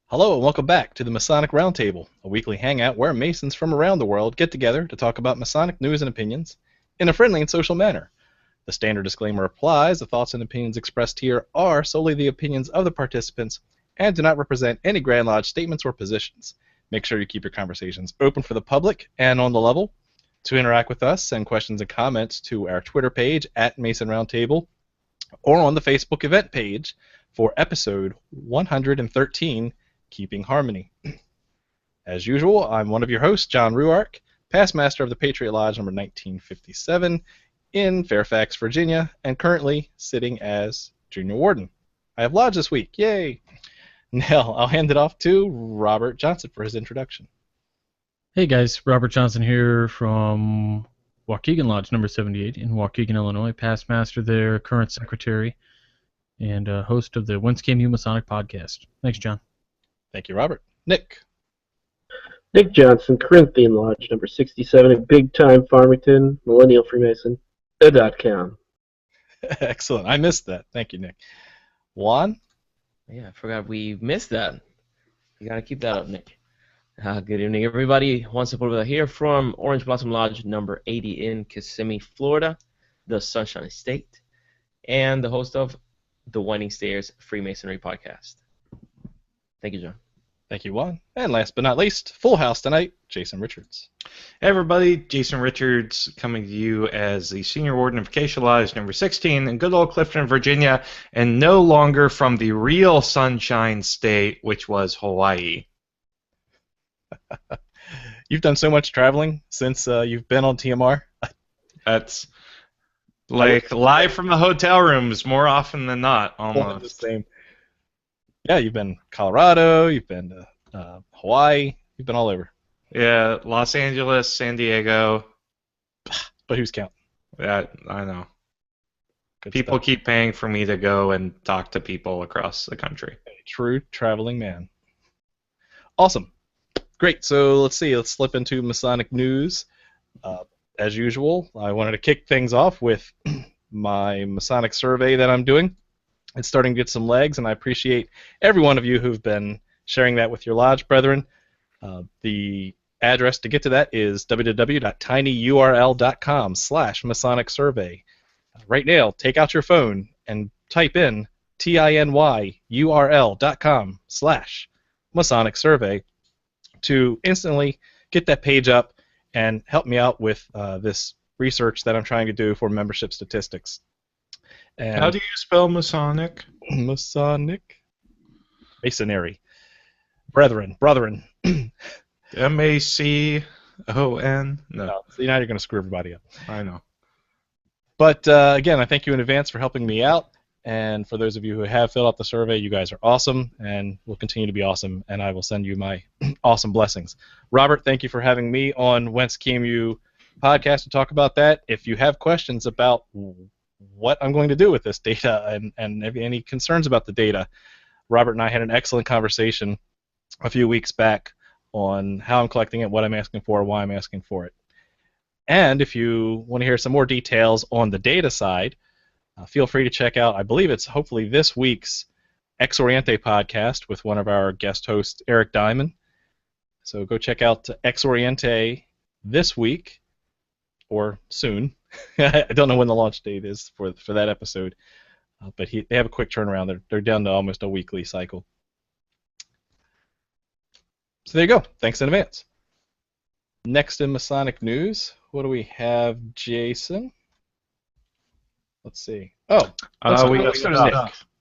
Hello and welcome back to the Masonic Roundtable, a weekly hangout where Masons from around the world get together to talk about Masonic news and opinions in a friendly and social manner. The standard disclaimer applies. The thoughts and opinions expressed here are solely the opinions of the participants and do not represent any Grand Lodge statements or positions. Make sure you keep your conversations open for the public and on the level. To interact with us, send questions and comments to our Twitter page at Mason Roundtable or on the Facebook event page for episode 113, Keeping Harmony. As usual, I'm one of your hosts, John Ruark, past master of the Patriot Lodge number 1957 in Fairfax, Virginia, and currently sitting as Junior Warden. I have Lodge this week. Yay! Now, I'll hand it off to Robert Johnson for his introduction. Hey guys, Robert Johnson here from Waukegan Lodge number 78 in Waukegan, Illinois, past master there, current secretary, and host of the Whence Came You Masonic podcast. Thanks, John. Thank you, Robert. Nick. Nick Johnson, Corinthian Lodge number 67 in Big Time Farmington, Millennial Freemason.com. Excellent. I missed that. Thank you, Nick. Juan? Yeah, I forgot we missed that. You gotta keep that up, Nick. Good evening, everybody. Juan Sepulveda here from Orange Blossom Lodge number 80 in Kissimmee, Florida, the Sunshine State, and the host of the Winding Stairs Freemasonry podcast. Thank you, John. Thank you, Juan. And last but not least, full house tonight, Jason Richards. Hey everybody, Jason Richards coming to you as the Senior Warden of Acacia Lodge number 16 in good old Clifton, Virginia, and no longer from the real Sunshine State, which was Hawaii. You've done so much traveling since you've been on TMR. That's like live from the hotel rooms more often than not, almost. The same. Yeah, you've been Colorado, you've been to Hawaii, you've been all over. Yeah, Los Angeles, San Diego. But who's counting? Yeah, I know. Good People stuff. keep paying for me to go and talk to people across the country. A true traveling man. Awesome. Great. So let's see. Let's slip into Masonic news. As usual, I wanted to kick things off with my Masonic survey that I'm doing. It's starting to get some legs, and I appreciate every one of you who've been sharing that with your lodge brethren. The address to get to that is www.tinyurl.com/Masonic survey. Right now, take out your phone and type in tinyurl.com/Masonic survey to instantly get that page up and help me out with this research that I'm trying to do for membership statistics. And How do you spell Masonic? Masonic? Masonry. Brethren. M-A-C-O-N? No, So now you're going to screw everybody up. I know. But again, I thank you in advance for helping me out. And for those of you who have filled out the survey, you guys are awesome and will continue to be awesome. And I will send you my awesome blessings. Robert, thank you for having me on Whence Came You podcast to talk about that. If you have questions about what I'm going to do with this data and any concerns about the data, Robert and I had an excellent conversation a few weeks back on how I'm collecting it, what I'm asking for, why I'm asking for it. And if you want to hear some more details on the data side, feel free to check out, I believe it's hopefully this week's Ex Oriente podcast with one of our guest hosts, Eric Diamond. So go check out Ex Oriente this week or soon. I don't know when the launch date is for that episode, but they have a quick turnaround. They're down to almost a weekly cycle. So there you go. Thanks in advance. Next in Masonic news, what do we have, Jason? Let's see. Oh, let's go to Nick.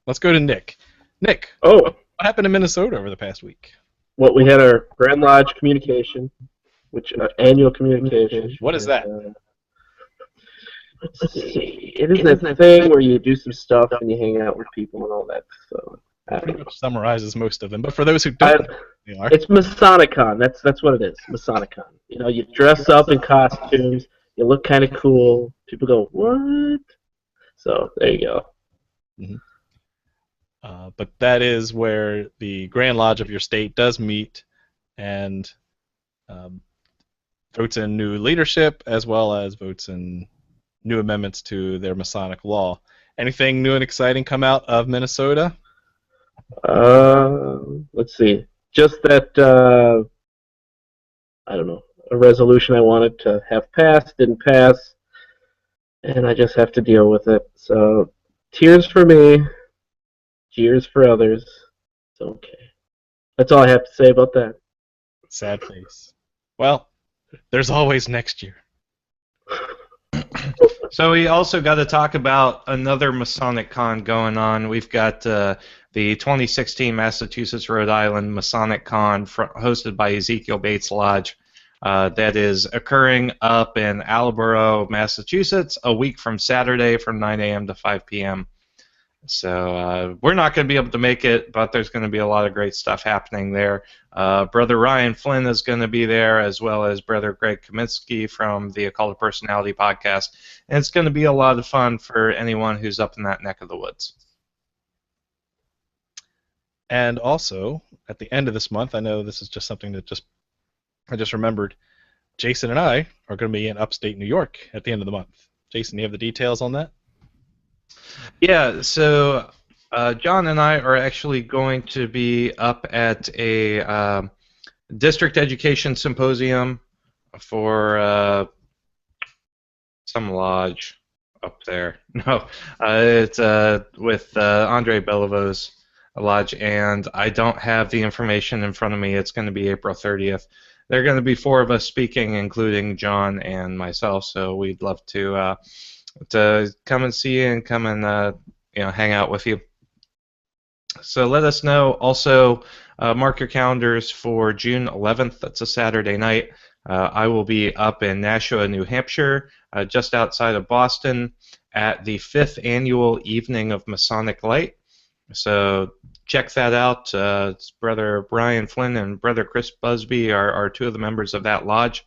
Let's go to Nick. Nick, Oh, what happened in Minnesota over the past week? well, we had our Grand Lodge communication, which annual communication. What is that? Let's see. It is that thing where you do some stuff and you hang out with people and all that. So Pretty much summarizes most of them. But for those who don't know what they are, it's Masonicon. That's what it is. Masonicon. You know, you dress up in costumes. You look kind of cool. People go, what? So there you go. but that is where the Grand Lodge of your state does meet and votes in new leadership as well as votes in new amendments to their Masonic law. Anything new and exciting come out of Minnesota? Let's see. just that I don't know, a resolution I wanted to have passed didn't pass, and I just have to deal with it. So tears for me, cheers for others. It's okay. That's all I have to say about that. Sad face. Well, there's always next year. So we also got to talk about another Masonic con going on. We've got the 2016 Massachusetts Rhode Island Masonic Con hosted by Ezekiel Bates Lodge. That is occurring up in Attleboro, Massachusetts, a week from Saturday from 9 a.m. to 5 p.m. So we're not going to be able to make it, but there's going to be a lot of great stuff happening there. Brother Ryan Flynn is going to be there, as well as Brother Greg Kaminsky from the Occult of Personality podcast. And it's going to be a lot of fun for anyone who's up in that neck of the woods. And also, at the end of this month, I know this is just something that I just remembered, Jason and I are going to be in upstate New York at the end of the month. Jason, do you have the details on that? Yeah, so John and I are actually going to be up at a district education symposium for some lodge up there. No, it's with Andre Belivo's lodge, and I don't have the information in front of me. It's going to be April 30th. There are going to be 4 of us speaking, including John and myself, so we'd love to come and see you and come and hang out with you. So let us know. Also, mark your calendars for June 11th. That's a Saturday night. I will be up in Nashua, New Hampshire, just outside of Boston, at the 5th annual Evening of Masonic Light. So check that out. It's Brother Brian Flynn and Brother Chris Busby are 2 of the members of that lodge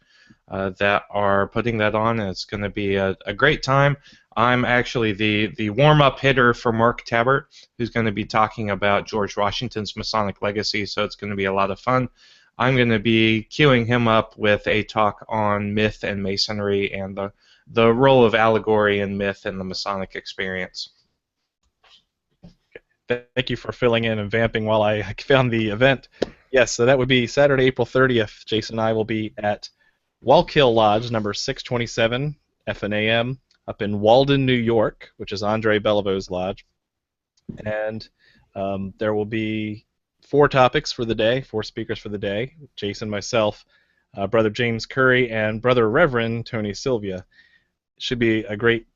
that are putting that on, and it's going to be a great time. I'm actually the warm-up hitter for Mark Tabbert, who's going to be talking about George Washington's Masonic legacy, so it's going to be a lot of fun. I'm going to be queuing him up with a talk on myth and masonry and the role of allegory and myth in the Masonic experience. Thank you for filling in and vamping while I found the event. Yes, so that would be Saturday, April 30th. Jason and I will be at Wallkill Lodge, number 627, FNAM, up in Walden, New York, which is Andre Belivo's lodge. And there will be 4 topics for the day, 4 speakers for the day, Jason, myself, Brother James Curry, and Brother Reverend Tony Sylvia. Should be a great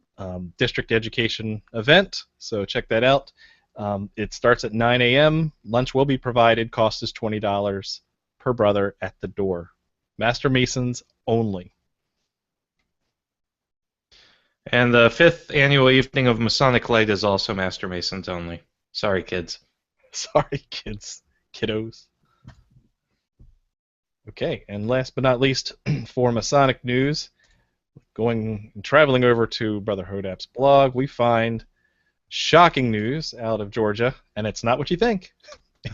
district education event, so check that out. It starts at 9 a.m. Lunch will be provided. Cost is $20 per brother at the door. Master Masons only. And the 5th annual Evening of Masonic Light is also Master Masons only. Sorry, kids. Sorry, kids. Kiddos. Okay, and last but not least, for Masonic news, traveling over to Brother Hodap's blog, we find shocking news out of Georgia, and it's not what you think.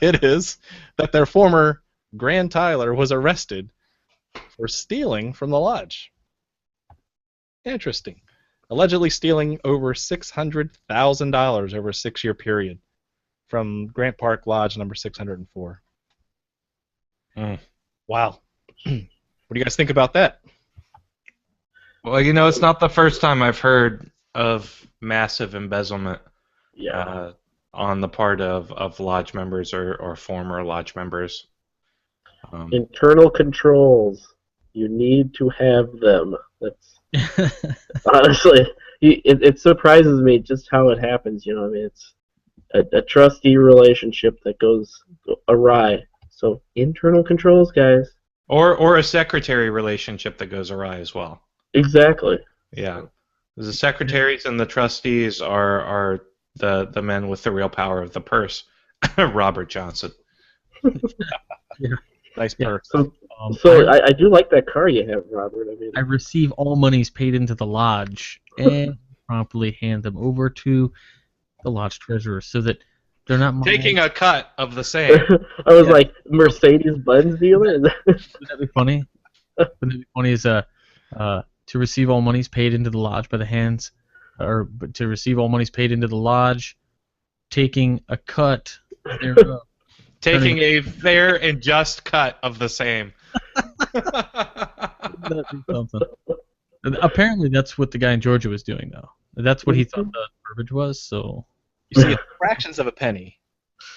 It is that their former Grand Tyler was arrested for stealing from the lodge. Interesting. Allegedly stealing over $600,000 over a 6-year period from Grant Park Lodge number 604. Wow. What do you guys think about that? Well, it's not the first time I've heard of massive embezzlement on the part of lodge members or former lodge members. Internal controls. You need to have them. That's honestly, it surprises me just how it happens. I mean, it's a trustee relationship that goes awry. So internal controls, guys. Or a secretary relationship that goes awry as well. Exactly. Yeah. The secretaries and the trustees are the men with the real power of the purse. Robert Johnson. Yeah. Nice purse. So I do like that car you have, Robert. I receive all monies paid into the lodge and promptly hand them over to the lodge treasurer so that they're not taking a cut of the same. I was like, Mercedes-Benz dealer? Wouldn't that be funny? Wouldn't that be funny is to receive all monies paid into the lodge by the hands, or to receive all monies paid into the lodge, taking a cut thereof. Taking a fair and just cut of the same. That'd be something. Apparently, that's what the guy in Georgia was doing, though. That's what he thought the verbiage was. So You see, it's fractions of a penny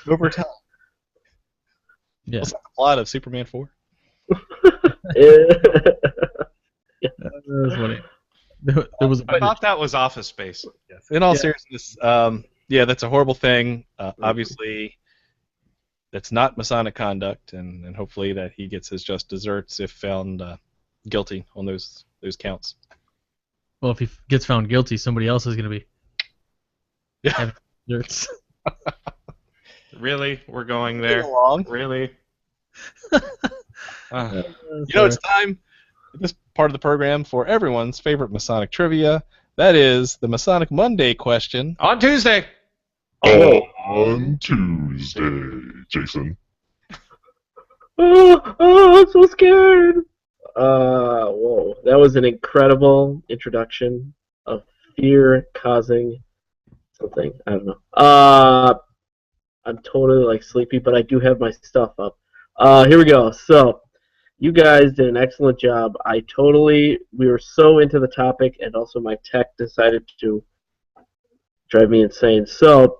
over time. yeah, What's the plot of Superman 4? that was funny. There was. I thought that was Office Space. Yes. In all Yeah. seriousness, yeah, that's a horrible thing. Obviously, that's not Masonic conduct, and hopefully that he gets his just desserts if found guilty on those counts. Well, if he gets found guilty, somebody else is going to be. Yeah. having desserts. Really? We're going there? Along. Really? You know, it's time at this part of the program for everyone's favorite Masonic trivia. That is the Masonic Monday question. On Tuesday! On Tuesday, Jason. I'm so scared. Whoa, that was an incredible introduction of fear-causing something. I don't know. I'm totally like sleepy, but I do have my stuff up. Here we go. So, you guys did an excellent job. We were so into the topic, and also my tech decided to drive me insane. So,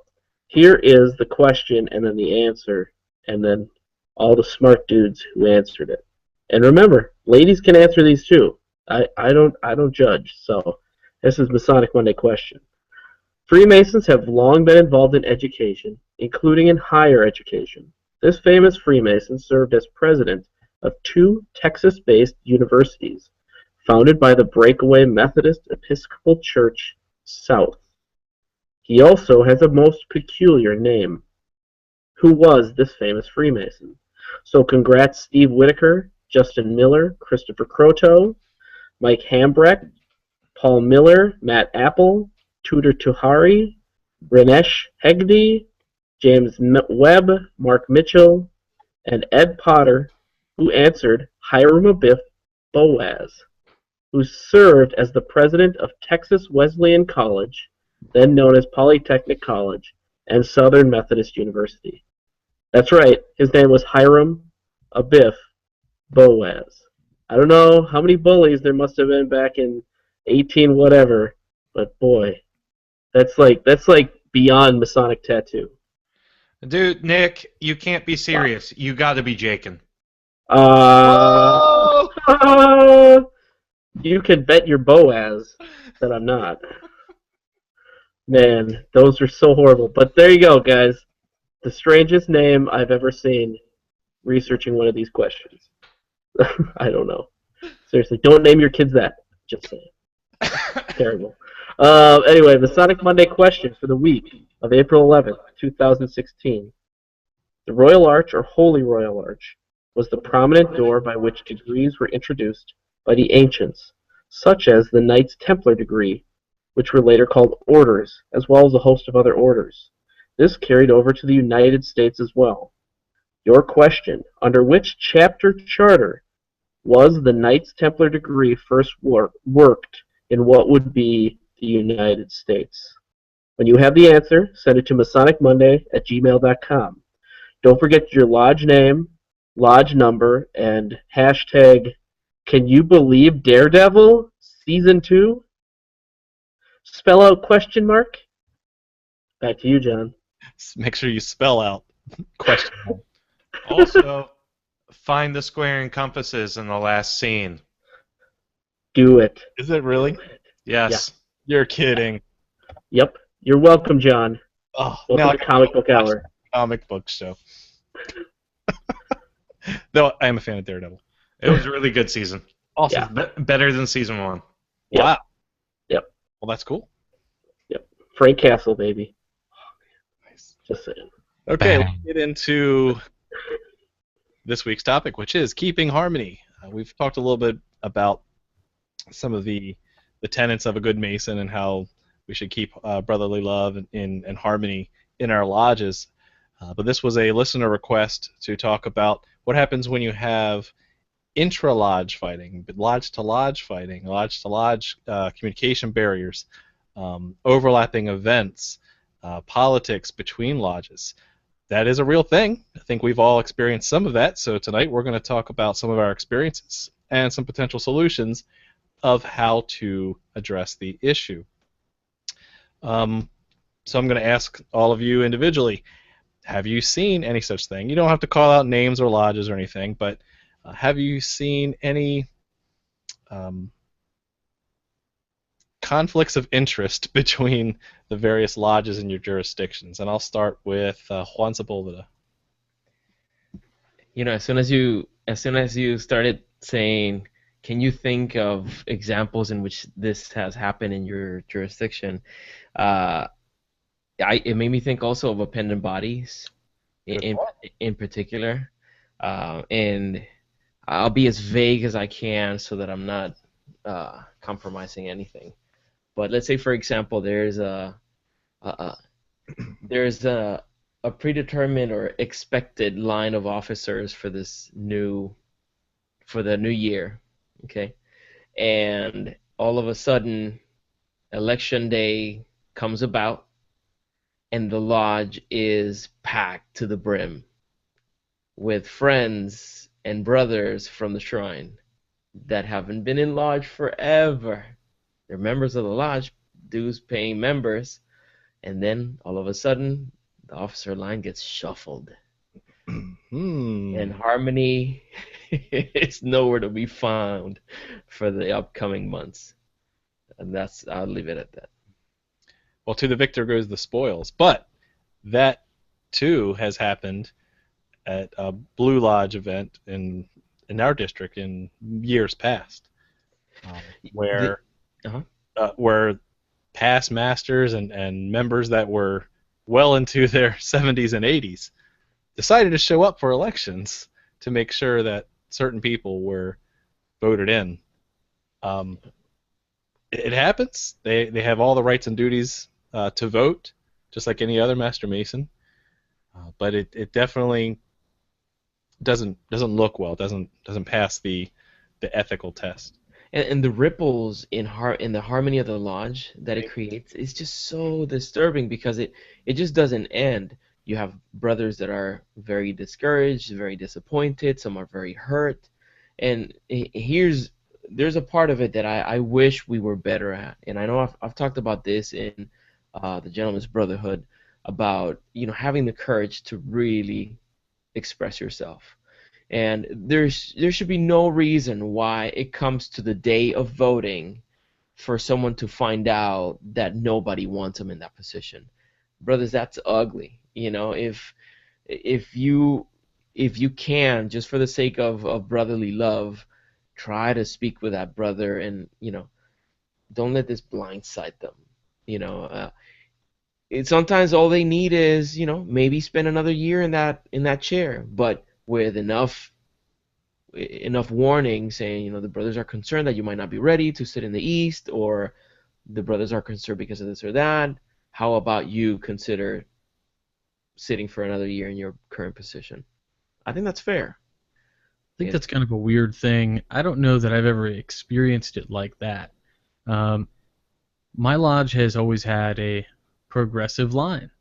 here is the question, and then the answer, and then all the smart dudes who answered it. And remember, ladies can answer these too. I don't judge. So, this is Masonic Monday question. Freemasons have long been involved in education, including in higher education. This famous Freemason served as president of 2 Texas-based universities, founded by the breakaway Methodist Episcopal Church South. He also has a most peculiar name. Who was this famous Freemason? So congrats Steve Whitaker, Justin Miller, Christopher Croteau, Mike Hambrecht, Paul Miller, Matt Apple, Tudor Tuhari, Renesh Hegde, James Webb, Mark Mitchell, and Ed Potter, who answered Hiram Abiff Boaz, who served as the president of Texas Wesleyan College, then known as Polytechnic College, and Southern Methodist University. That's right, his name was Hiram Abiff Boaz. I don't know how many bullies there must have been back in 18 whatever, but boy, that's like beyond Masonic tattoo. Dude, Nick, you can't be serious. You gotta be Jakin. You can bet your Boaz that I'm not. Man, those are so horrible. But there you go, guys. The strangest name I've ever seen researching one of these questions. I don't know. Seriously, don't name your kids that. Just saying. Terrible. Anyway, Masonic Monday question for the week of April 11th, 2016. The Royal Arch, or Holy Royal Arch, was the prominent door by which degrees were introduced by the ancients, such as the Knights Templar degree, which were later called orders, as well as a host of other orders. This carried over to the United States as well. Your question, under which chapter charter was the Knights Templar degree first worked in what would be the United States? When you have the answer, send it to masonicmonday@gmail.com. Don't forget your lodge name, lodge number, and hashtag Can You Believe Daredevil Season 2? Spell out question mark. Back to you, John. Make sure you spell out question. Also, find the square and compasses in the last scene. Do it. Is it really? Yes. You're kidding. Yep. You're welcome, John. Oh, Welcome now to Comic Book Hour. Comic book show. Though I am a fan of Daredevil. It was a really good season. Awesome. Better than season 1. Yep. Wow. Yep. Well, that's cool. Yep. Frank Castle, baby. Nice. Just saying. Okay, Bang. let's get into this week's topic, which is keeping harmony. We've talked a little bit about some of the tenets of a good Mason and how we should keep brotherly love and harmony in our lodges. But this was a listener request to talk about what happens when you have intra-lodge fighting, lodge-to-lodge fighting, lodge-to-lodge communication barriers, overlapping events, politics between lodges. that is a real thing. I think we've all experienced some of that. So tonight we're going to talk about some of our experiences and some potential solutions of how to address the issue. So I'm going to ask all of you individually, have you seen any such thing? You don't have to call out names or lodges or anything, but have you seen any conflicts of interest between the various lodges in your jurisdictions? And I'll start with Juan Sepulveda. You know, as soon as you started saying, can you think of examples in which this has happened in your jurisdiction? It made me think also of appendant bodies in particular, and I'll be as vague as I can so that I'm not compromising anything. But let's say, for example, there's a predetermined or expected line of officers for the new year, okay, and all of a sudden, election day comes about, and the lodge is packed to the brim with friends and brothers from the shrine that haven't been in lodge forever. They're members of the lodge, dues-paying members, and then all of a sudden, the officer line gets shuffled. And harmony is nowhere to be found for the upcoming months. And I'll leave it at that. Well, to the victor goes the spoils. But that, too, has happened at a Blue Lodge event in our district in years past, where past masters and members that were well into their 70s and 80s decided to show up for elections to make sure that certain people were voted in. It happens. They have all the rights and duties to vote, just like any other Master Mason. But it definitely doesn't look well. Doesn't pass the ethical test. And the ripples in the harmony of the lodge that it creates is just so disturbing because it just doesn't end. You have brothers that are very discouraged, very disappointed. Some are very hurt, and there's a part of it that I wish we were better at. And I know I've talked about this in the Gentleman's Brotherhood about having the courage to really express yourself. And there should be no reason why it comes to the day of voting for someone to find out that nobody wants them in that position. Brothers, that's ugly. If you can, just for the sake of brotherly love, try to speak with that brother and don't let this blindside them. Sometimes all they need is maybe spend another year in that chair, but with enough warning saying the brothers are concerned that you might not be ready to sit in the East, or the brothers are concerned because of this or that. How about you consider sitting for another year in your current position? I think that's fair. I think that's kind of a weird thing. I don't know that I've ever experienced it like that. My lodge has always had a progressive line.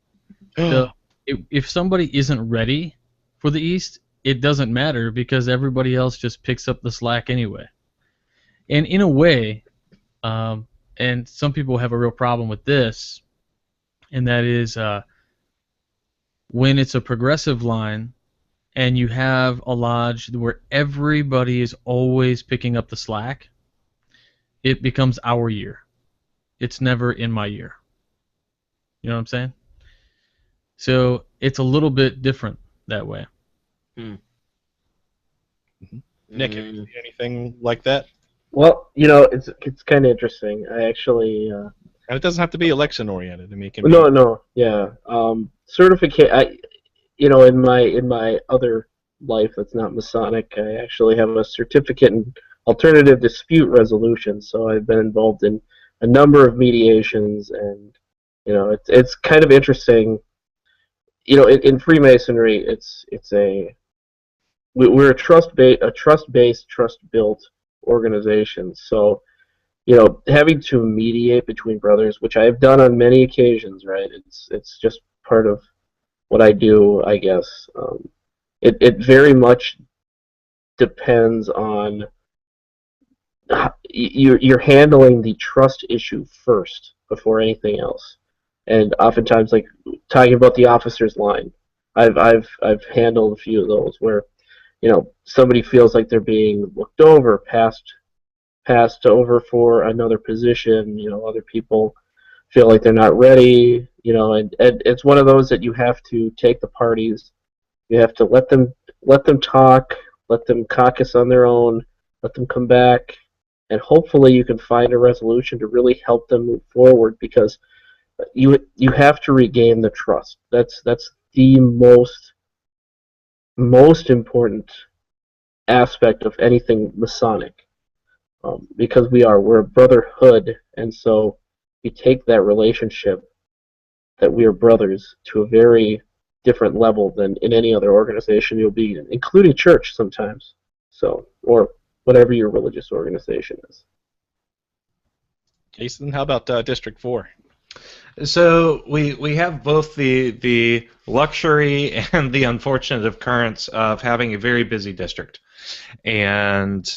So if somebody isn't ready for the East, it doesn't matter because everybody else just picks up the slack anyway. And in a way, and some people have a real problem with this, and that is when it's a progressive line and you have a lodge where everybody is always picking up the slack, it becomes our year. It's never in my year. You know what I'm saying? So it's a little bit different that way. Nick, have you seen anything like that? Well, it's kind of interesting. I actually. And it doesn't have to be election oriented. I mean, it can No. Certificate. In my other life that's not Masonic, I actually have a certificate in alternative dispute resolution. So I've been involved in a number of mediations, and it's kind of interesting. In Freemasonry, we're a trust-based, trust-built organization. So, having to mediate between brothers, which I have done on many occasions, right? It's just part of what I do, I guess. It very much depends on you're handling the trust issue first before anything else. And oftentimes, like talking about the officer's line, I've handled a few of those where somebody feels like they're being looked over, passed over for another position. Other people feel like they're not ready. And it's one of those that you have to take the parties. You have to let them talk, let them caucus on their own, let them come back, and hopefully you can find a resolution to really help them move forward, because you have to regain the trust. That's the most important aspect of anything Masonic, because we're a brotherhood, and so you take that relationship that we are brothers to a very different level than in any other organization you'll be in, including church sometimes. So, or whatever your religious organization is. Jason, how about District 4? So we have both the luxury and the unfortunate occurrence of having a very busy district, and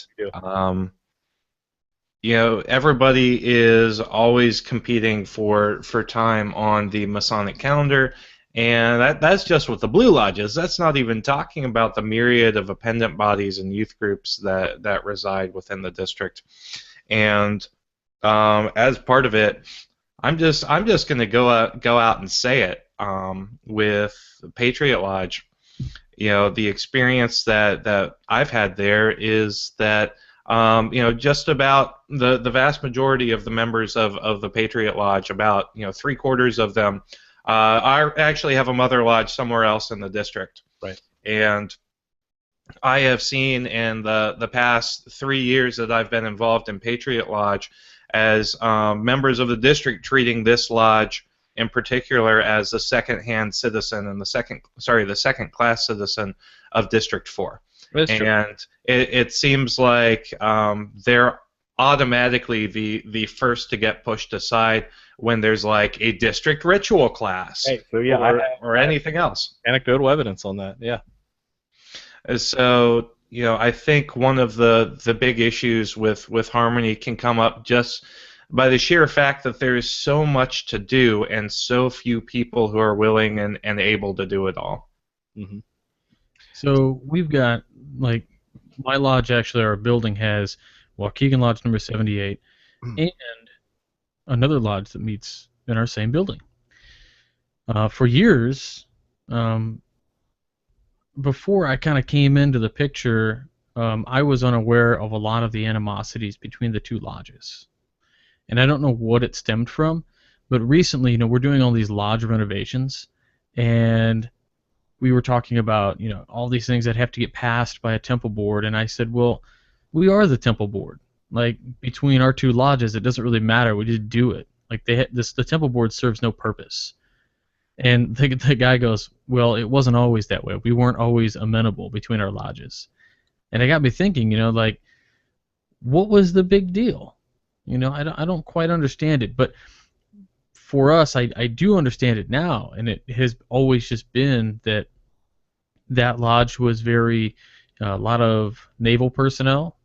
everybody is always competing for time on the Masonic calendar, and that's just with the Blue Lodges. That's not even talking about the myriad of appendant bodies and youth groups that reside within the district. And as part of it, I'm just going to go out and say it. With Patriot Lodge, the experience that I've had there is that just about the vast majority of the members of the Patriot Lodge, about 3/4 of them, I actually have a mother lodge somewhere else in the district. Right. And I have seen in the past 3 years that I've been involved in Patriot Lodge, as members of the district treating this lodge in particular as a second-hand citizen and the second-class citizen of District 4. And it seems like they're automatically the first to get pushed aside when there's like a district ritual class, hey, so yeah, or anything else. Anecdotal evidence on that, yeah. So I think one of the big issues with Harmony can come up just by the sheer fact that there is so much to do and so few people who are willing and able to do it all. Mm-hmm. So we've got, like, my lodge, actually, our building has Waukegan Lodge number 78 and another lodge that meets in our same building. For years, before I kind of came into the picture, I was unaware of a lot of the animosities between the two lodges. And I don't know what it stemmed from, but recently, we're doing all these lodge renovations, and we were talking about, all these things that have to get passed by a temple board, and I said, well, we are the temple board. Like, between our two lodges, it doesn't really matter. We just do it. Like, the temple board serves no purpose. And the guy goes, well, it wasn't always that way. We weren't always amenable between our lodges. And it got me thinking, like, what was the big deal? I don't quite understand it. But for us, I do understand it now. And it has always just been that lodge was very, a lot of naval personnel.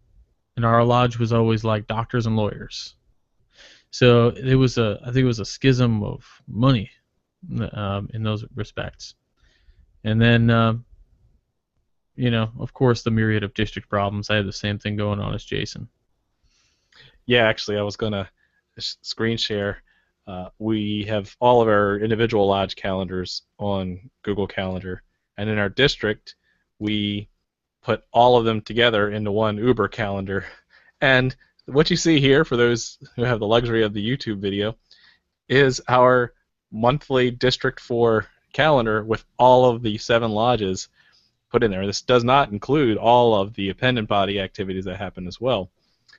And our lodge was always like doctors and lawyers. So I think it was a schism of money in those respects. And then, of course, the myriad of district problems. I had the same thing going on as Jason. Yeah, actually, I was going to screen share. We have all of our individual lodge calendars on Google Calendar, and in our district, we put all of them together into one Uber calendar. And what you see here, for those who have the luxury of the YouTube video, is our monthly District 4 calendar with all of the 7 lodges put in there. This does not include all of the appendant body activities that happen as well.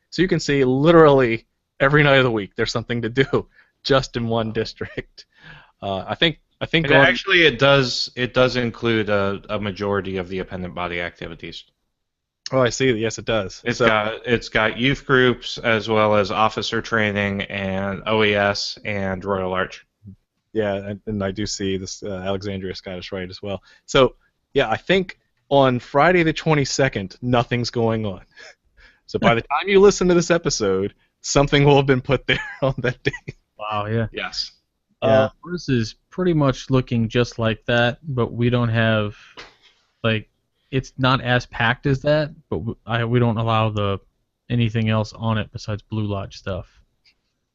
So you can see literally every night of the week there's something to do just in one district. I think actually it does include a majority of the appendant body activities. Oh, I see. Yes, it does. It's got youth groups as well as officer training and OES and Royal Arch. Yeah, and I do see this Alexandria Scottish Rite as well. So, yeah, I think on Friday the 22nd, nothing's going on. So by the time you listen to this episode, something will have been put there on that day. Wow, yeah. Yes. Yeah, ours is pretty much looking just like that, but we don't have, like, it's not as packed as that, but we don't allow anything else on it besides Blue Lodge stuff.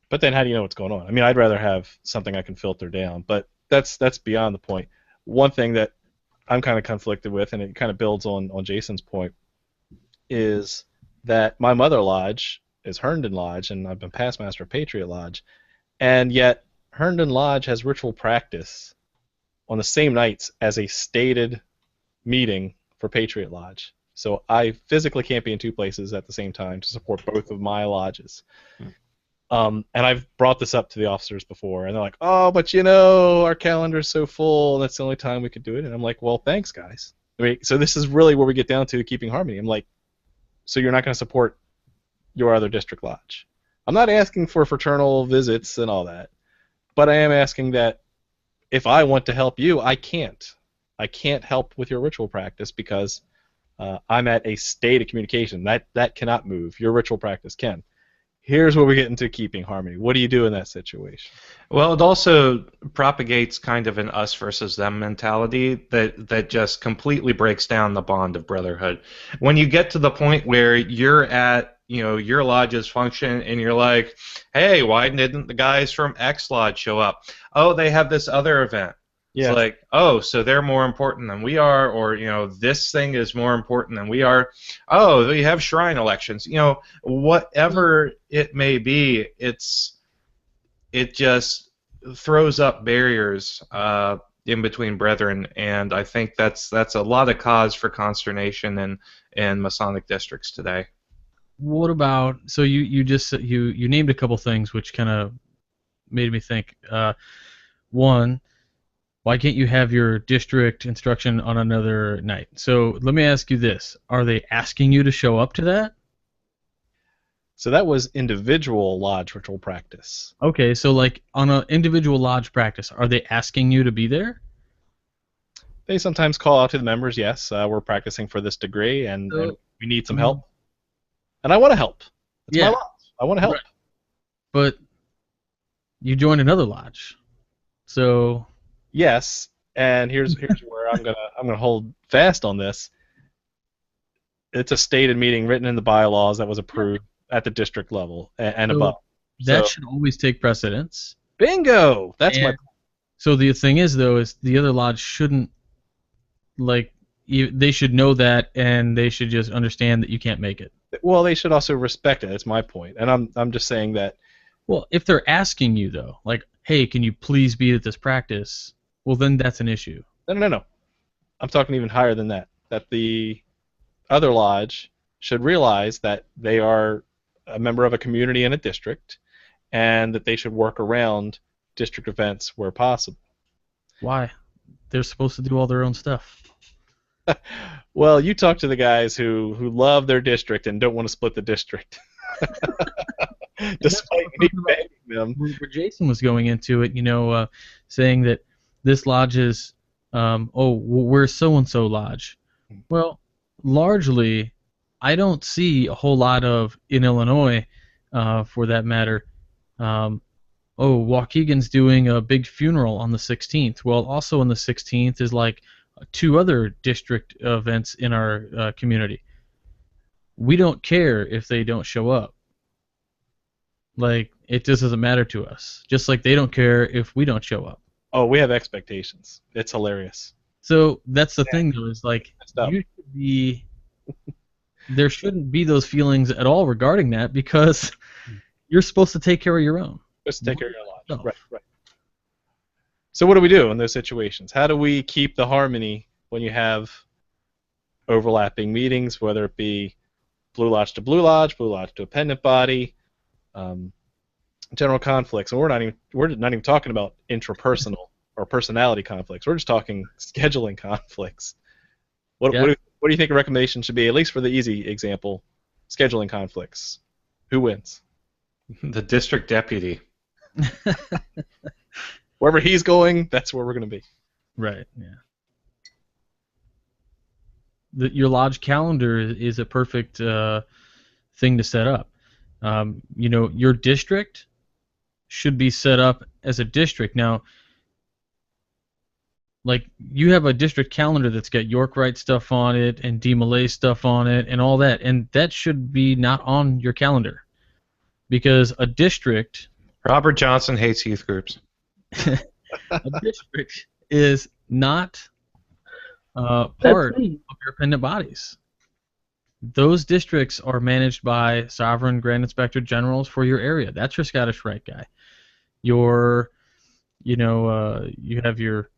But then how do you know what's going on? I mean, I'd rather have something I can filter down, but that's beyond the point. One thing that I'm kind of conflicted with, and it kind of builds on Jason's point, is that my mother lodge is Herndon Lodge, and I've been past master of Patriot Lodge, and yet Herndon Lodge has ritual practice on the same nights as a stated meeting for Patriot Lodge. So I physically can't be in two places at the same time to support both of my lodges. And I've brought this up to the officers before, and they're like, "Oh, but you know, our calendar's so full, and that's the only time we could do it." And I'm like, "Well, thanks, guys." I mean, so this is really where we get down to keeping harmony. I'm like, so you're not going to support your other district lodge? I'm not asking for fraternal visits and all that, but I am asking that if I want to help you, I can't. I can't help with your ritual practice because I'm at a state of communication. That cannot move. Your ritual practice can. Here's where we get into keeping harmony. What do you do in that situation? Well, it also propagates kind of an us versus them mentality that just completely breaks down the bond of brotherhood. When you get to the point where you're at, your lodge's function and you're like, hey, why didn't the guys from X lodge show up? Oh, they have this other event. Yeah. It's like, oh, so they're more important than we are, or, this thing is more important than we are. Oh, we have shrine elections. Whatever it may be, it just throws up barriers in between brethren, and I think that's a lot of cause for consternation in Masonic districts today. What about, so you named a couple things which kind of made me think. One, why can't you have your district instruction on another night? So let me ask you this. Are they asking you to show up to that? So that was individual lodge ritual practice. Okay, so like on an individual lodge practice, are they asking you to be there? They sometimes call out to the members, yes, we're practicing for this degree and we need some help. And I want to help. It's my lodge. I want to help. Right. But you joined another lodge. So... Yes, and here's where I'm gonna hold fast on this. It's a stated meeting written in the bylaws that was approved at the district level and above. That should always take precedence. Bingo! That's my point. So the thing is, though, is the other lodge shouldn't, they should know that, and they should just understand that you can't make it. Well, they should also respect it. That's my point, and I'm just saying that. Well, if they're asking you though, like, hey, can you please be at this practice? Well, then that's an issue. No. I'm talking even higher than that. That the other lodge should realize that they are a member of a community in a district, and that they should work around district events where possible. Why? They're supposed to do all their own stuff. Well, you talk to the guys who love their district and don't want to split the district. Despite me begging them. Where Jason was going into it, saying that this lodge is, we're so-and-so lodge. Well, largely, I don't see a whole lot of, in Illinois, for that matter, Waukegan's doing a big funeral on the 16th. Well, also on the 16th is like 2 other district events in our community. We don't care if they don't show up. Like, it just doesn't matter to us. Just like they don't care if we don't show up. Oh, we have expectations. It's hilarious. So that's the thing, though, is like you should be. There shouldn't be those feelings at all regarding that because you're supposed to take care of your own. Just take care of your lodge. Right. So what do we do in those situations? How do we keep the harmony when you have overlapping meetings, whether it be Blue Lodge to Blue Lodge to a pendant body, general conflicts, and we're not even talking about intrapersonal or personality conflicts. We're just talking scheduling conflicts. What do you think a recommendation should be, at least for the easy example, scheduling conflicts? Who wins? The district deputy. Wherever he's going, that's where we're going to be. Right. Yeah. Your lodge calendar is a perfect thing to set up. Your district should be set up as a district. Now, like, you have a district calendar that's got York Rite stuff on it and D. Malay stuff on it and all that, and that should be not on your calendar. Because a district... Robert Johnson hates youth groups. A district is not part of your independent bodies. Those districts are managed by sovereign Grand Inspector Generals for your area. That's your Scottish Rite guy. You have your...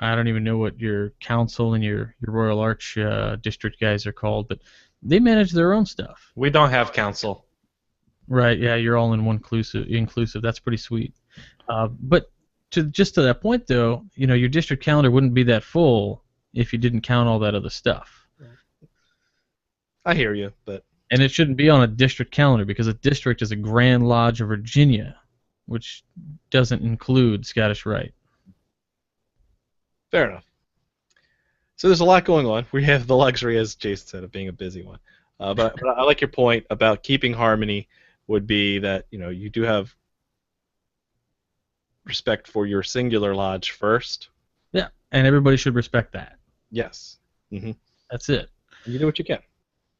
I don't even know what your council and your Royal Arch district guys are called, but they manage their own stuff. We don't have council. Right, yeah, you're all in one inclusive. That's pretty sweet. But to that point, though, your district calendar wouldn't be that full if you didn't count all that other stuff. I hear you, but... And it shouldn't be on a district calendar because a district is a Grand Lodge of Virginia, which doesn't include Scottish Rite. Fair enough. So there's a lot going on. We have the luxury, as Jason said, of being a busy one. But I like your point about keeping harmony would be that, you do have respect for your singular lodge first. Yeah, and everybody should respect that. Yes. Mm-hmm. That's it. And you do what you can.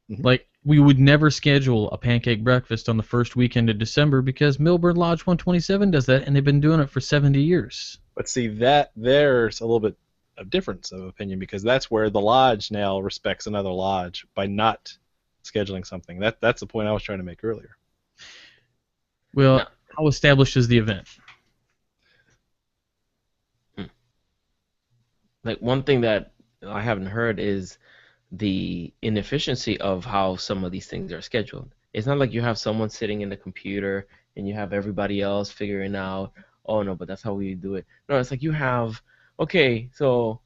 Mm-hmm. Like, we would never schedule a pancake breakfast on the first weekend of December because Milburn Lodge 127 does that, and they've been doing it for 70 years. But see, there's a little bit of difference of opinion because that's where the lodge now respects another lodge by not scheduling something. That's the point I was trying to make earlier. Well, how established is the event? Like, one thing that I haven't heard is the inefficiency of how some of these things are scheduled. It's not like you have someone sitting in the computer and you have everybody else figuring out, oh no, but that's how we do it. No, it's like you have, okay, so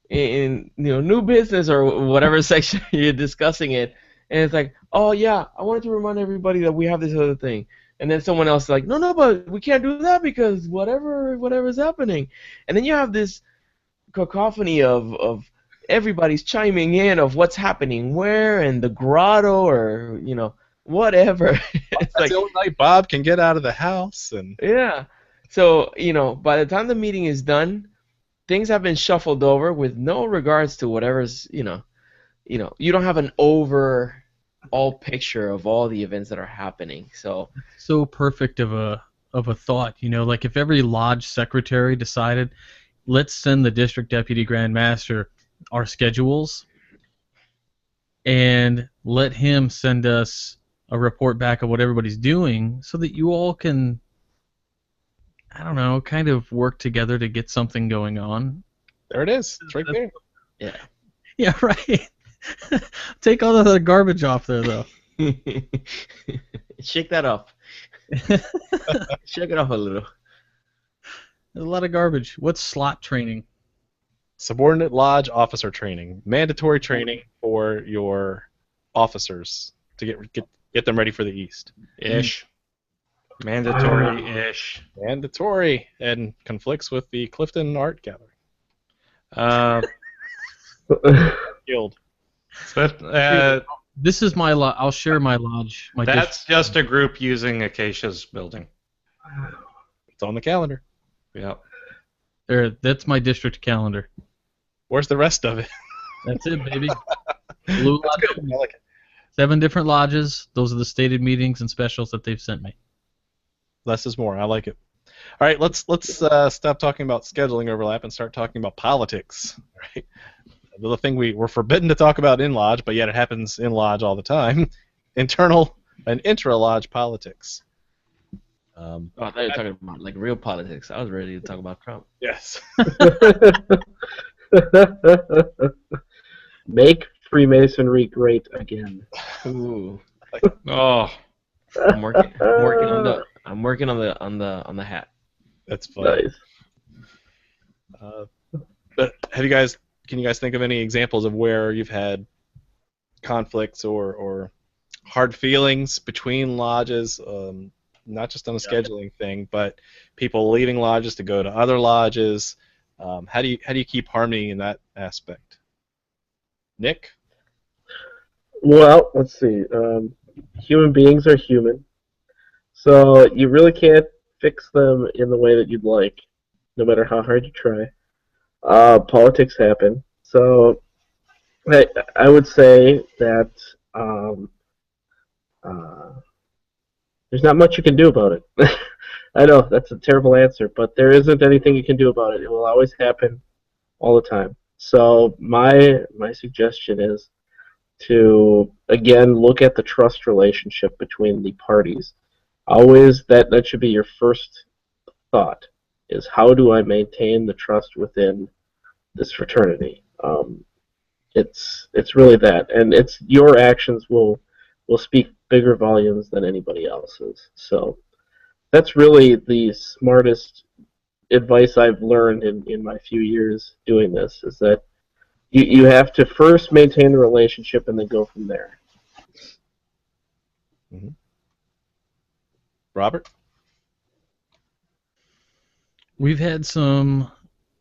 in new business or whatever section you're discussing it, and it's like, oh yeah, I wanted to remind everybody that we have this other thing. And then someone else is like, no, but we can't do that because whatever's happening. And then you have this cacophony of everybody's chiming in of what's happening where and the grotto or whatever. It's that's like, the only night Bob can get out of the house. And yeah. So by the time the meeting is done, things have been shuffled over with no regards to whatever's you don't have an overall picture of all the events that are happening. So perfect of a thought. Like if every lodge secretary decided, let's send the district deputy grand master our schedules and let him send us a report back of what everybody's doing so that you all can, I don't know, kind of work together to get something going on. There it is. It's right there. Yeah. Yeah, right. Take all the garbage off there, though. Shake that off. Shake it off a little. There's a lot of garbage. What's slot training? Subordinate lodge officer training. Mandatory training for your officers to get them ready for the East. Ish. Mandatory-ish. Mandatory, and conflicts with the Clifton Art Gallery. Guild. This is my lodge. I'll share my lodge. That's just a group using Acacia's building. It's on the calendar. Yep. That's my district calendar. Where's the rest of it? That's it, baby. Blue That's Lodge. good. I like it. 7 different lodges. Those are the stated meetings and specials that they've sent me. Less is more. I like it. All right, let's stop talking about scheduling overlap and start talking about politics. Right? The thing we're forbidden to talk about in lodge, but yet it happens in lodge all the time. Internal and intra-lodge politics. I thought you were talking about like real politics. I was ready to talk about Trump. Yes. Make Freemasonry great again. Ooh. Oh. I'm working on the hat. That's funny. Nice. But can you guys think of any examples of where you've had conflicts or hard feelings between lodges, not just on a scheduling thing, but people leaving lodges to go to other lodges. How do you keep harmony in that aspect? Nick? Well, let's see. Human beings are human, so you really can't fix them in the way that you'd like, no matter how hard you try. Politics happen, so I would say that uh, there's not much you can do about it. I know that's a terrible answer, but there isn't anything you can do about it. It will always happen all the time. So my suggestion is to again look at the trust relationship between the parties. Always that should be your first thought is how do I maintain the trust within this fraternity? It's really that, and it's your actions will speak bigger volumes than anybody else's. So that's really the smartest advice I've learned in my few years doing this is that you have to first maintain the relationship and then go from there. Mm-hmm. Robert? We've had some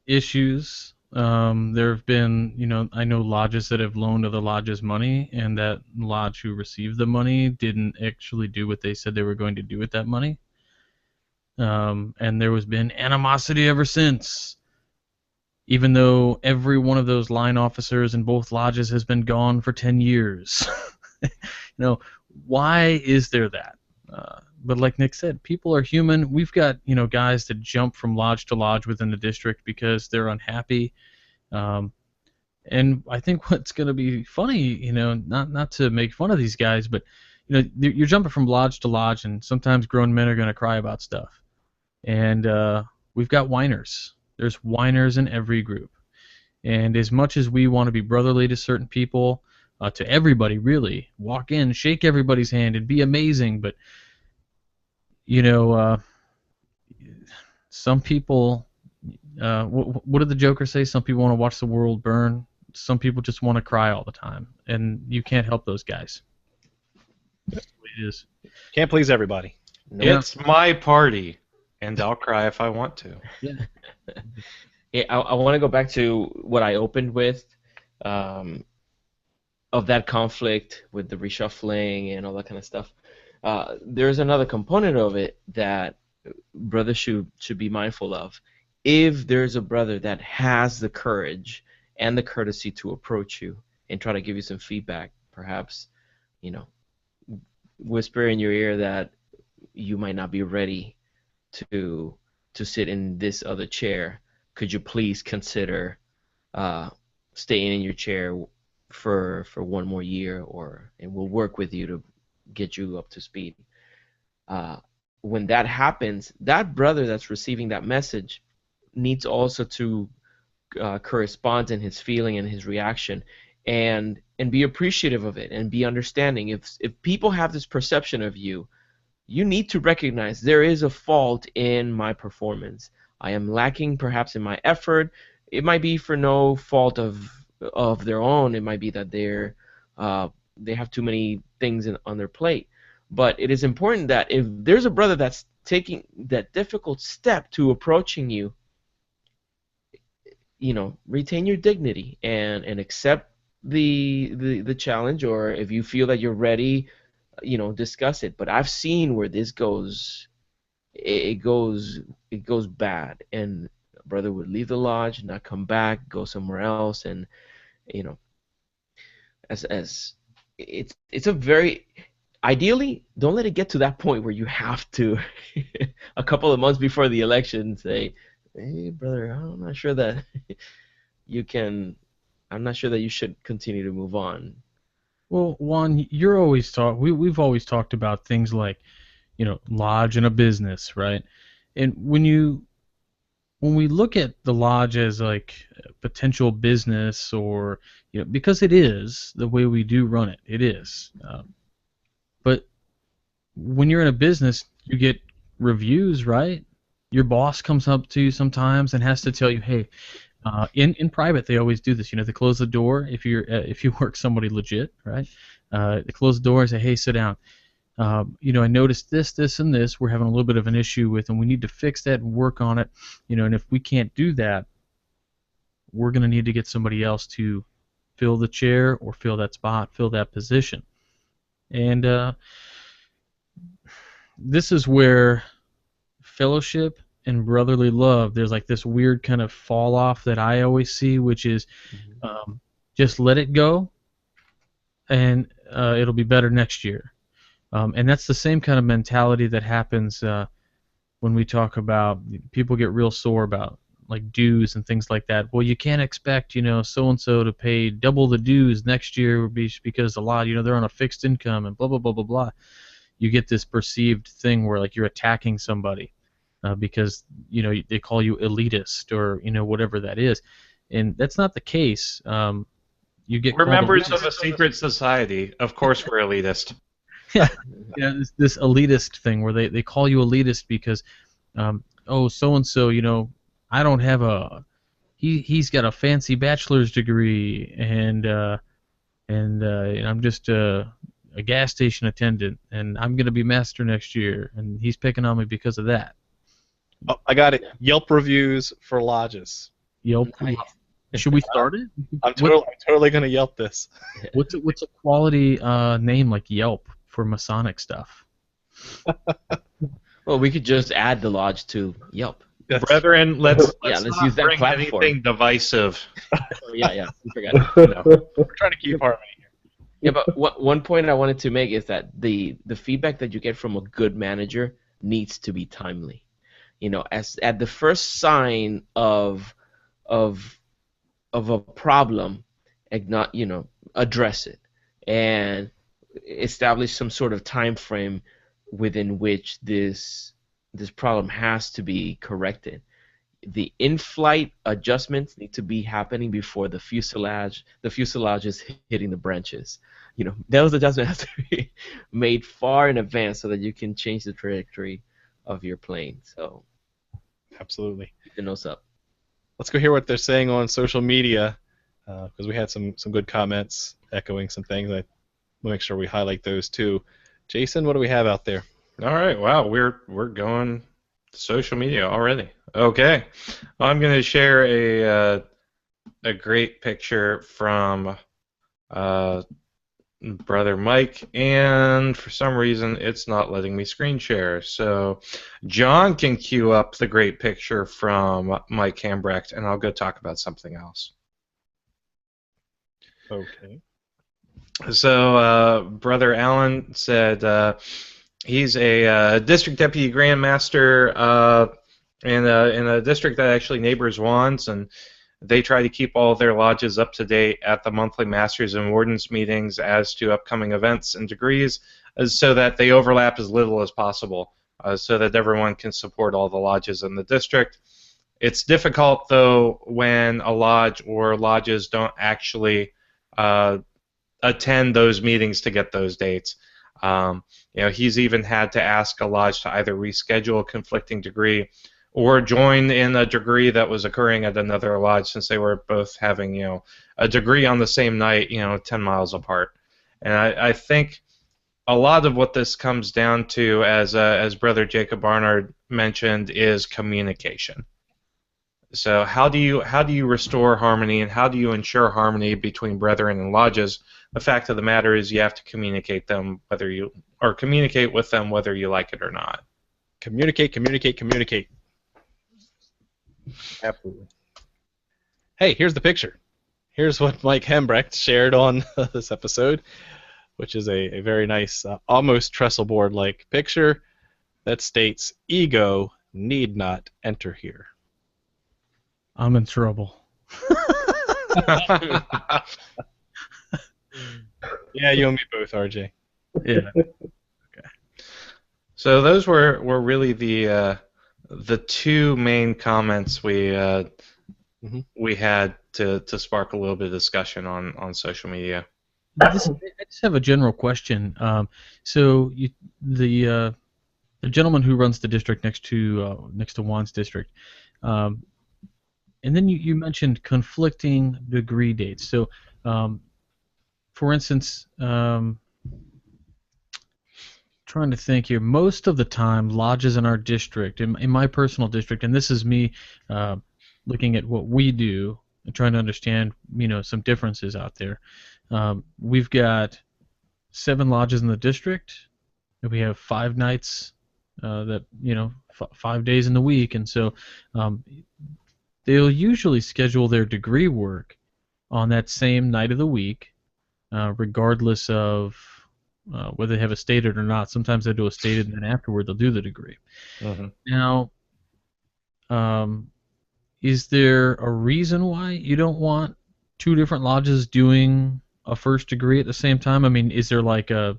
issues. There have been, I know lodges that have loaned other lodges money, and that lodge who received the money didn't actually do what they said they were going to do with that money. And there has been animosity ever since. Even though every one of those line officers in both lodges has been gone for 10 years. Why is there that? But like Nick said, people are human. We've got, guys that jump from lodge to lodge within the district because they're unhappy. And I think what's going to be funny, not to make fun of these guys, but you're jumping from lodge to lodge, and sometimes grown men are going to cry about stuff. And we've got whiners. There's whiners in every group. And as much as we want to be brotherly to certain people, to everybody really, walk in, shake everybody's hand, and be amazing, but some people, what did the Joker say? Some people want to watch the world burn. Some people just want to cry all the time, and you can't help those guys. That's the way it is. Can't please everybody. It's my party, and I'll cry if I want to. Yeah. Yeah, I want to go back to what I opened with, of that conflict with the reshuffling and all that kind of stuff. There's another component of it that brothers should be mindful of. If there's a brother that has the courage and the courtesy to approach you and try to give you some feedback, perhaps, whisper in your ear that you might not be ready to sit in this other chair. Could you please consider staying in your chair for one more year, and we'll work with you to get you up to speed. When that happens, that brother that's receiving that message needs also to correspond in his feeling and his reaction, and be appreciative of it and be understanding. If people have this perception of you, you need to recognize there is a fault in my performance. I am lacking perhaps in my effort. It might be for no fault of their own. It might be that they have too many things on their plate. But it is important that if there's a brother that's taking that difficult step to approaching you, retain your dignity and accept the challenge, or if you feel that you're ready, discuss it. But I've seen where this goes, it goes bad, and a brother would leave the lodge, not come back, go somewhere else, and as it's a very, ideally, don't let it get to that point where you have to a couple of months before the election say, hey brother, I'm not sure that you should continue to move on. Well, Juan, we've always talked about things like, lodge and a business, right? And when we look at the lodge as like a potential business, or because it is the way we do run it, it is. But when you're in a business, you get reviews, right? Your boss comes up to you sometimes and has to tell you, hey, in private they always do this. They close the door if you work somebody legit, right? They close the door and say, hey, sit down. I noticed this, this, and this. We're having a little bit of an issue with, and we need to fix that and work on it. And if we can't do that, we're going to need to get somebody else to fill the chair or fill that spot, fill that position. And this is where fellowship and brotherly love, there's like this weird kind of fall off that I always see, which is just let it go, and it'll be better next year. And that's the same kind of mentality that happens when we talk about, people get real sore about like dues and things like that. Well, you can't expect, so and so to pay double the dues next year because a lot, they're on a fixed income and blah blah blah blah blah. You get this perceived thing where like you're attacking somebody because they call you elitist or whatever that is, and that's not the case. We're members of a secret society. Of course, we're elitist. Yeah, this elitist thing where they call you elitist because, so and so, I don't have he's got a fancy bachelor's degree and I'm just a gas station attendant and I'm gonna be master next year and he's picking on me because of that. Oh, I got it. Yelp reviews for lodges. Yelp. Nice. Should we start it? I'm totally gonna Yelp this. What's a quality name like Yelp for Masonic stuff? Well, we could just add the lodge to Yelp. Brethren, let's use that bring platform. anything divisive. Yeah, we forgot. We're trying to keep harmony here. Yeah, but one point I wanted to make is that the feedback that you get from a good manager needs to be timely. As at the first sign of a problem, address it and establish some sort of time frame within which this problem has to be corrected. The in-flight adjustments need to be happening before the fuselage is hitting the branches. Those adjustments have to be made far in advance so that you can change the trajectory of your plane. So, absolutely. Keep the nose up. Let's go hear what they're saying on social media because we had some good comments echoing some things. We'll make sure we highlight those too. Jason, what do we have out there? All right, wow, we're going to social media already. Okay, I'm going to share a great picture from Brother Mike, and for some reason it's not letting me screen share. So John can cue up the great picture from Mike Hambrecht, and I'll go talk about something else. Okay. So Brother Allen said he's a district deputy grandmaster in a district that actually neighbors Juan's, and they try to keep all their lodges up to date at the monthly Masters and Wardens meetings as to upcoming events and degrees so that they overlap as little as possible so that everyone can support all the lodges in the district. It's difficult, though, when a lodge or lodges don't actually attend those meetings to get those dates. He's even had to ask a lodge to either reschedule a conflicting degree or join in a degree that was occurring at another lodge since they were both having, a degree on the same night, 10 miles apart. And I think a lot of what this comes down to, as Brother Jacob Barnard mentioned, is communication. So how do you restore harmony, and how do you ensure harmony between brethren and lodges? The fact of the matter is you have to communicate with them whether you like it or not. Communicate. Absolutely. Hey, here's the picture. Here's what Mike Hambrecht shared on this episode, which is a very nice, almost trestle board-like picture that states, "Ego need not enter here." I'm in trouble. Yeah, you and me both, RJ. Yeah. Okay. So those were really the two main comments we had to spark a little bit of discussion on social media. I just have a general question. So the gentleman who runs the district next to Juan's district, and then you mentioned conflicting degree dates. So, for instance, trying to think here. Most of the time, lodges in our district, in my personal district, and this is me looking at what we do and trying to understand, some differences out there. We've got 7 lodges in the district, and we have 5 nights that 5 days in the week, and so they'll usually schedule their degree work on that same night of the week, regardless of whether they have a stated or not. Sometimes they do a stated, and then afterward they'll do the degree. Mm-hmm. Now, is there a reason why you don't want 2 different lodges doing a first degree at the same time? I mean, is there like are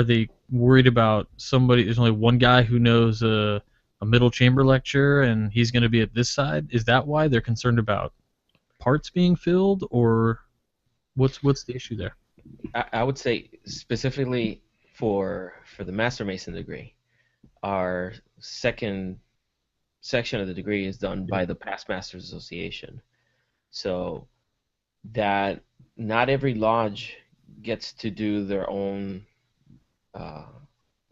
they worried about somebody? There's only one guy who knows a middle chamber lecture, and he's going to be at this side. Is that why they're concerned about parts being filled, or what's the issue there? I would say specifically for the Master Mason degree, our second section of the degree is done by the Past Masters Association. So that not every lodge gets to do their own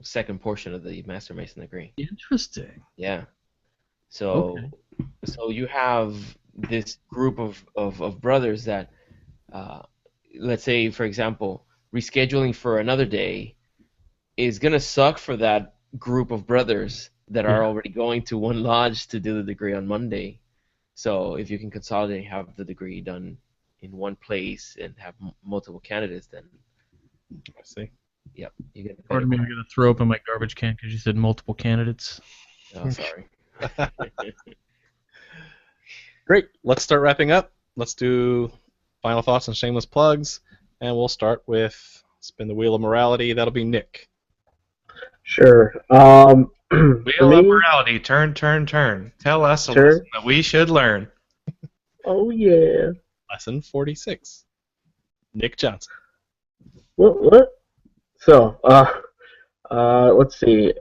second portion of the Master Mason degree. Interesting. Yeah. So Okay. so you have this group of brothers that, let's say, for example, rescheduling for another day is going to suck for that group of brothers that are already going to one lodge to do the degree on Monday. So if you can consolidate and have the degree done in one place and have multiple candidates, then I see. yep, you get the Pardon me, I'm better going to throw up in my garbage can because you said multiple candidates. one. Oh, sorry. Great. Let's start wrapping up. Let's do final thoughts and shameless plugs, and we'll start with spin the wheel of morality. That'll be Nick. Sure. Wheel For of me, morality, turn, turn, turn. Tell us a Sure. lesson that we should learn. oh yeah. Lesson 46. Nick Johnson. What? So, let's see.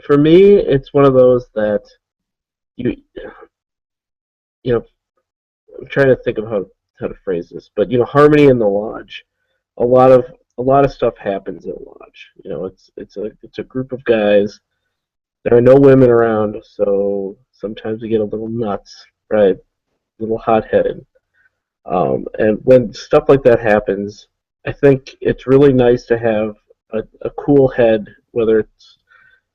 For me, it's one of those that you know, I'm trying to think of how to phrase this, but harmony in the lodge. A lot of stuff happens in a lodge. It's a group of guys. There are no women around, so sometimes we get a little nuts, right? A little hot-headed. And when stuff like that happens, I think it's really nice to have a cool head, whether it's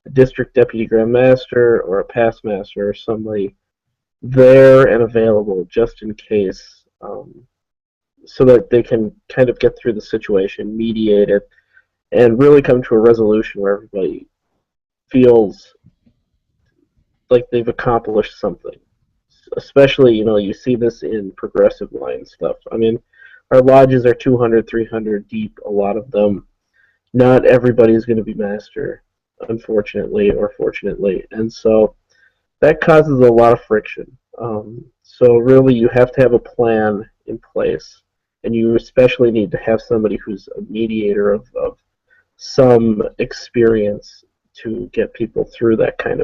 a district deputy grand master or a past master or somebody there and available just in case, so that they can kind of get through the situation, mediate it, and really come to a resolution where everybody feels like they've accomplished something. Especially, you see this in progressive line stuff. I mean, our lodges are 200, 300 deep, a lot of them. Not everybody's going to be master, unfortunately or fortunately. And so that causes a lot of friction. So really, you have to have a plan in place, and you especially need to have somebody who's a mediator of some experience to get people through that kind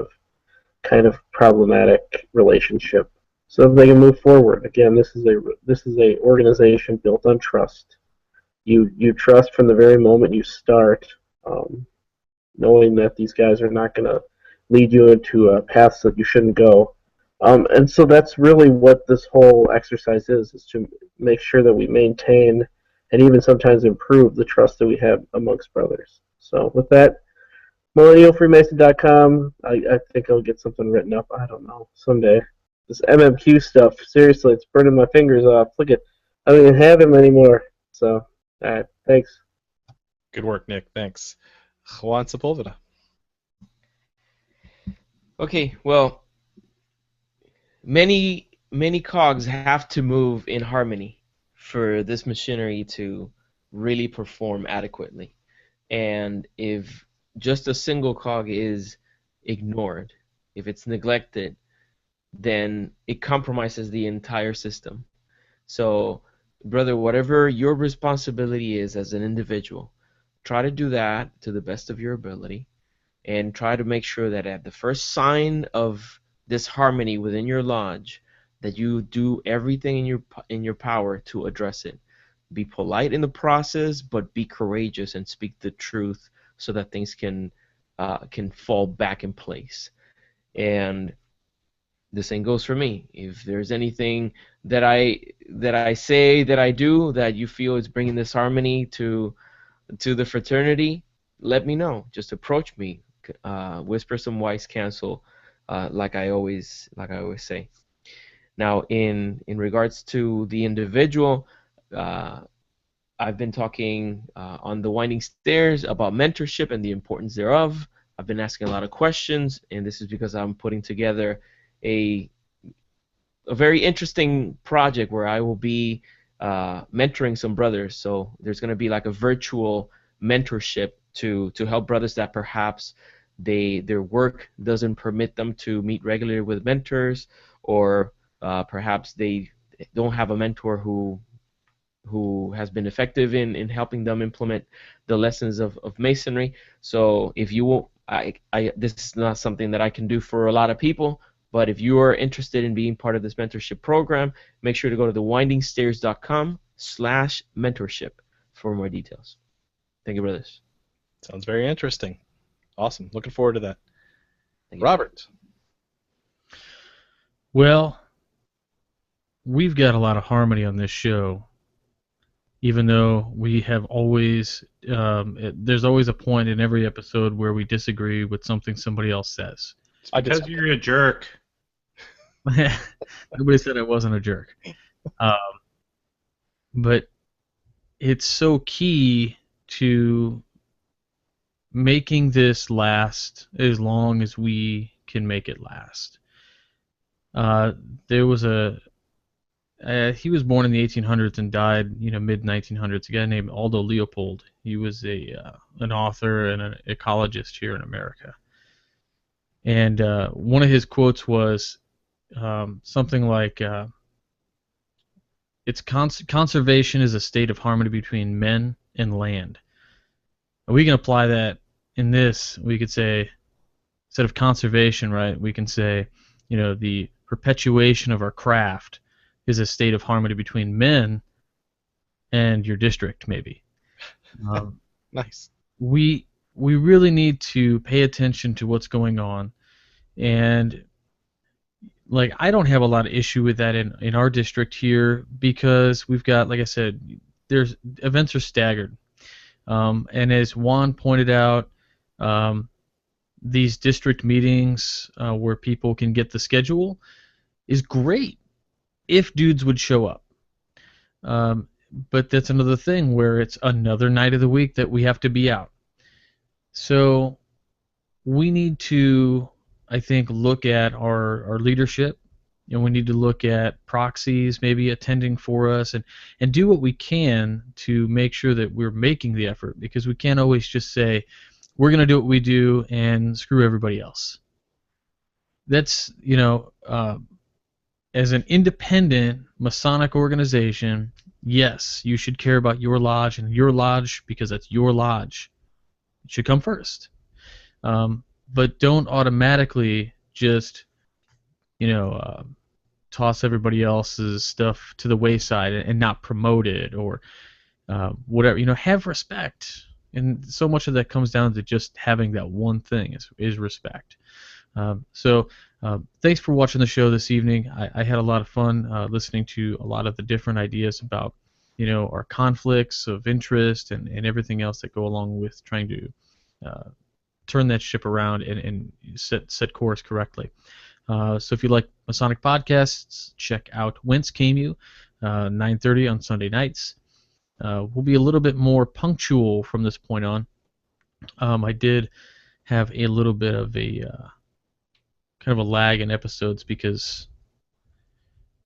of problematic relationship, so that they can move forward. Again, this is a organization built on trust. You trust from the very moment you start, knowing that these guys are not going to lead you into paths that you shouldn't go. And so that's really what this whole exercise is to make sure that we maintain and even sometimes improve the trust that we have amongst brothers. So with that, millennialfreemason.com, I think I'll get something written up. I don't know, someday. This MMQ stuff, seriously, it's burning my fingers off. Look at, I don't even have him anymore. So, all right, thanks. Good work, Nick. Thanks. Juan Sepulveda. Okay, well, many cogs have to move in harmony for this machinery to really perform adequately. And if just a single cog is ignored, if it's neglected, then it compromises the entire system. So, brother, whatever your responsibility is as an individual, try to do that to the best of your ability, and try to make sure that at the first sign of this harmony within your lodge, that you do everything in your power to address it. Be polite in the process, but be courageous and speak the truth so that things can fall back in place. And the same goes for me. If there's anything that I say, that I do, that you feel is bringing this harmony to the fraternity, let me know. Just approach me. Whisper some wise counsel, like I always say. Now, in regards to the individual, I've been talking on the Winding Stairs about mentorship and the importance thereof. I've been asking a lot of questions, and this is because I'm putting together a very interesting project where I will be mentoring some brothers. So there's going to be like a virtual mentorship to help brothers that perhaps their work doesn't permit them to meet regularly with mentors, or perhaps they don't have a mentor who has been effective in helping them implement the lessons of Masonry. So if you will, this is not something that I can do for a lot of people, but if you are interested in being part of this mentorship program, make sure to go to thewindingstairs.com/mentorship for more details. Thank you, brothers. Sounds very interesting. Awesome. Looking forward to that. Thank you. Robert. Well, we've got a lot of harmony on this show, even though we have always, there's always a point in every episode where we disagree with something somebody else says. It's because you're a jerk. Nobody said I wasn't a jerk. But it's so key to making this last as long as we can make it last. There was he was born in the 1800s and died, mid-1900s. A guy named Aldo Leopold. He was an author and an ecologist here in America. And one of his quotes was something like, conservation is a state of harmony between men and land. And we can apply that in this. We could say, instead of conservation, right, we can say, the perpetuation of our craft is a state of harmony between men and your district, maybe. Nice. We really need to pay attention to what's going on, and I don't have a lot of issue with that in our district here, because we've got, like I said, events are staggered, and as Juan pointed out, these district meetings where people can get the schedule is great if dudes would show up. But that's another thing where it's another night of the week that we have to be out. So we need to, I think, look at our leadership, and we need to look at proxies maybe attending for us, and do what we can to make sure that we're making the effort, because we can't always just say, we're going to do what we do and screw everybody else. That's, as an independent Masonic organization, yes, you should care about your lodge and your lodge, because that's your lodge. It should come first. But don't automatically just, toss everybody else's stuff to the wayside and not promote it, or whatever. Have respect. And so much of that comes down to just having that one thing is respect. So thanks for watching the show this evening. I had a lot of fun listening to a lot of the different ideas about, our conflicts of interest and everything else that go along with trying to turn that ship around and set course correctly. So if you like Masonic podcasts, check out Whence Came You, 9:30 on Sunday nights. We'll be a little bit more punctual from this point on. I did have a little bit of a kind of a lag in episodes because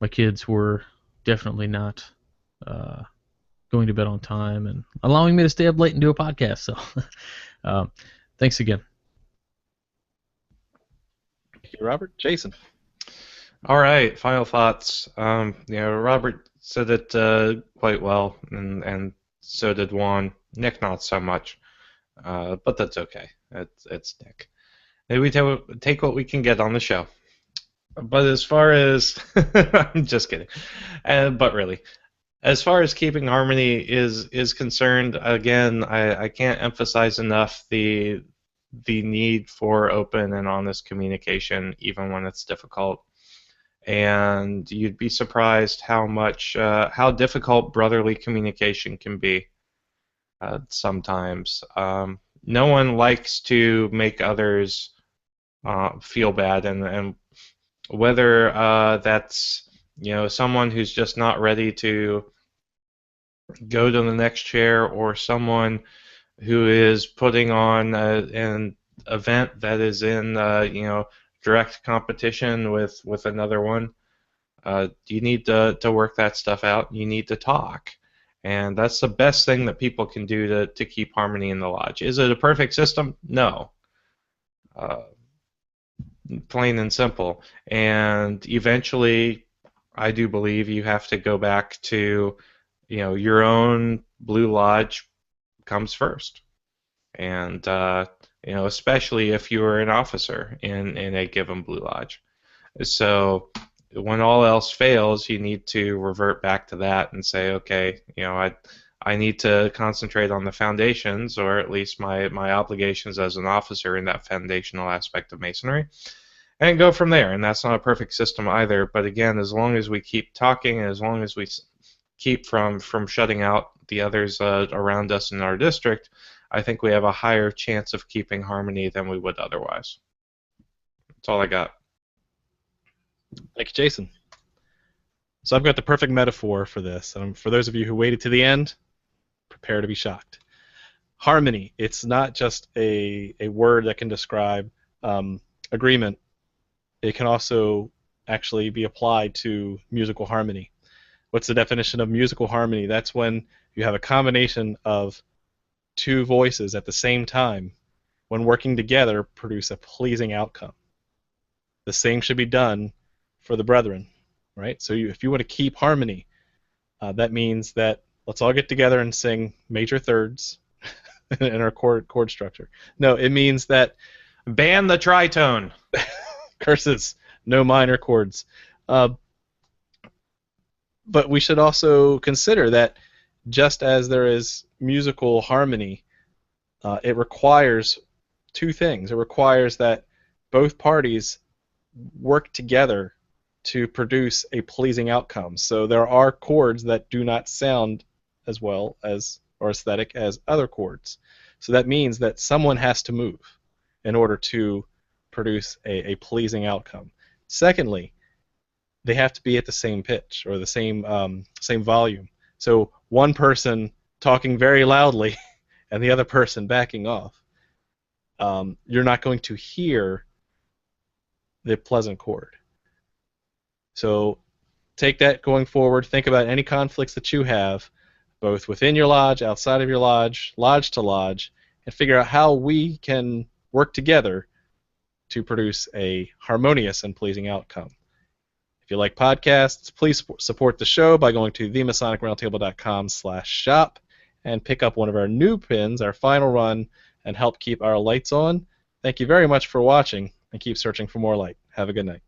my kids were definitely not going to bed on time and allowing me to stay up late and do a podcast. So thanks again. Thank you, Robert. Jason. All right, final thoughts. Robert said it quite well, and so did Juan. Nick, not so much, but that's okay. It's Nick. Maybe we take what we can get on the show. But as far as I'm just kidding, but really, As far as keeping harmony is concerned, again, I can't emphasize enough the need for open and honest communication, even when it's difficult. And you'd be surprised how difficult brotherly communication can be sometimes. No one likes to make others feel bad, and whether that's someone who's just not ready to go to the next chair, or someone who is putting on an event that is in direct competition with another one. You need to work that stuff out. You need to talk. And that's the best thing that people can do to keep harmony in the lodge. Is it a perfect system? No. Plain and simple. And eventually, I do believe you have to go back to, your own Blue Lodge comes first. And, especially if you're an officer in a given Blue Lodge. So when all else fails, you need to revert back to that and say, okay, I need to concentrate on the foundations, or at least my obligations as an officer in that foundational aspect of Masonry, and go from there. And that's not a perfect system either, but again, as long as we keep talking, and as long as we keep from shutting out the others around us in our district, I think we have a higher chance of keeping harmony than we would otherwise. That's all I got. Thank you, Jason. So I've got the perfect metaphor for this. For those of you who waited to the end, prepare to be shocked. Harmony, it's not just a word that can describe agreement. It can also actually be applied to musical harmony. What's the definition of musical harmony? That's when you have a combination of two voices at the same time, when working together, produce a pleasing outcome. The same should be done for the brethren, right? So if you want to keep harmony, that means that let's all get together and sing major thirds in our chord structure. No, it means that ban the tritone. Curses, no minor chords. But we should also consider that just as there is musical harmony, it requires two things. It requires that both parties work together to produce a pleasing outcome. So there are chords that do not sound as well as or aesthetic as other chords. So that means that someone has to move in order to produce a pleasing outcome. Secondly, they have to be at the same pitch or the same volume. So one person talking very loudly and the other person backing off, you're not going to hear the pleasant chord. So take that going forward. Think about any conflicts that you have, both within your lodge, outside of your lodge, lodge to lodge, and figure out how we can work together to produce a harmonious and pleasing outcome. If you like podcasts, please support the show by going to themasonicroundtable.com/shop and pick up one of our new pins, our final run, and help keep our lights on. Thank you very much for watching, and keep searching for more light. Have a good night.